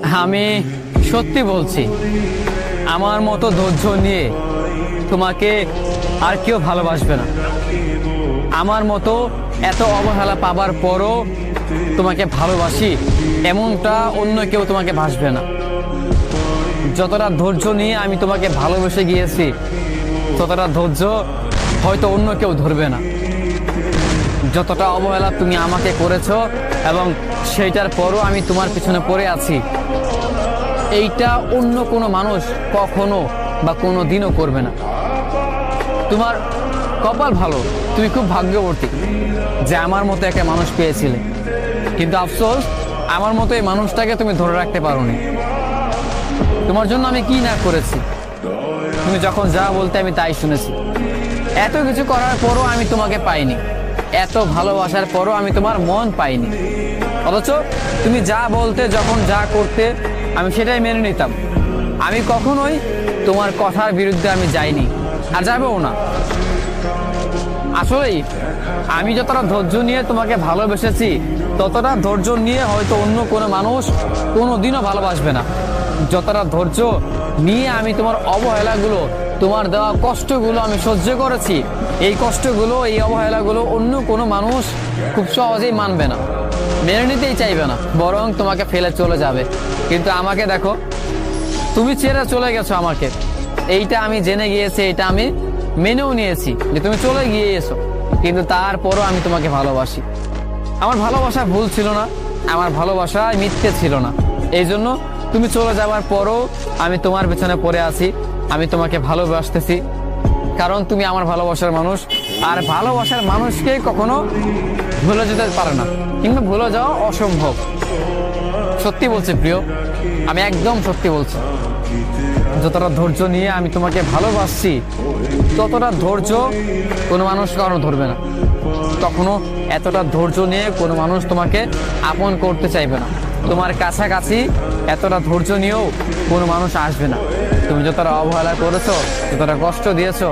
আমি সত্যি বলছি, আমার মতো ধৈর্য নিয়ে তোমাকে আর কেউ ভালোবাসবে না। আমার মতো এত অবহেলা পাবার পরও তোমাকে ভালোবাসি এমনটা অন্য কেউ তোমাকে ভাসবে না। যতটা ধৈর্য নিয়ে আমি তোমাকে ভালোবেসে গিয়েছি, ততটা ধৈর্য হয়তো অন্য কেউ ধরবে না। যতটা অবহেলা তুমি আমাকে করেছো এবং সেইটার পরও আমি তোমার পিছনে পড়ে আছি, এইটা অন্য কোনো মানুষ কখনো বা কোনো দিনও করবে না। তোমার কপাল ভালো, তুমি খুব ভাগ্যবতী যে আমার মতো একটা মানুষ পেয়েছিলে, কিন্তু আফসোস আমার মতো এই মানুষটাকে তুমি ধরে রাখতে পারোনি। তোমার জন্য আমি কি না করেছি, তুমি যখন যা বলতে আমি তাই শুনেছি। এত কিছু করার পরও আমি তোমাকে পাইনি, এত ভালোবাসার পরও আমি তোমার মন পাইনি। অথচ তুমি যা বলতে, যখন যা করতে, আমি সেটাই মেনে নিতাম। আমি কখনোই তোমার কথার বিরুদ্ধে আমি যাইনি, আর যাবেও না। আসলেই আমি যতটা ধৈর্য নিয়ে তোমাকে ভালোবেসেছি, ততটা ধৈর্য নিয়ে হয়তো অন্য কোনো মানুষ কোনো দিনও ভালোবাসবে না। যতটা ধৈর্য নিয়ে আমি তোমার অবহেলাগুলো, তোমার দেওয়া কষ্টগুলো আমি সহ্য করেছি, এই কষ্টগুলো, এই অবহেলাগুলো অন্য কোনো মানুষ খুব সহজেই মানবে না, মেনে নিতেই চাইবে না, বরং তোমাকে ফেলে চলে যাবে। কিন্তু আমাকে দেখো, তুমি ছেড়ে চলে গেছো আমাকে, এইটা আমি জেনে গিয়েছি, এটা আমি মেনেও নিয়েছি যে তুমি চলে গিয়েছো, কিন্তু তারপরও আমি তোমাকে ভালোবাসি। আমার ভালোবাসা ভুল ছিল না, আমার ভালোবাসা মিথ্যে ছিল না। এই জন্য তুমি চলে যাওয়ার পরও আমি তোমার পেছনে পড়ে আছি, আমি তোমাকে ভালোবাসতেছি, কারণ তুমি আমার ভালোবাসার মানুষ। আর ভালোবাসার মানুষকে কখনো ভুলে যেতে পারে না, কিংবা ভুলে যাওয়া অসম্ভব। সত্যি বলছি প্রিয়, আমি একদম সত্যি বলছি। যতটা ধৈর্য নিয়ে আমি তোমাকে ভালোবাসছি, ততটা ধৈর্য কোনো মানুষ কারো ধরবে না। কখনো এতটা ধৈর্য নিয়ে কোনো মানুষ তোমাকে আপন করতে চাইবে না। তোমার কাছাকাছি এতটা ধৈর্য নিয়েও কোনো মানুষ আসবে না। তুমি যতটা অবহেলা করেছো, যতটা কষ্ট দিয়েছো,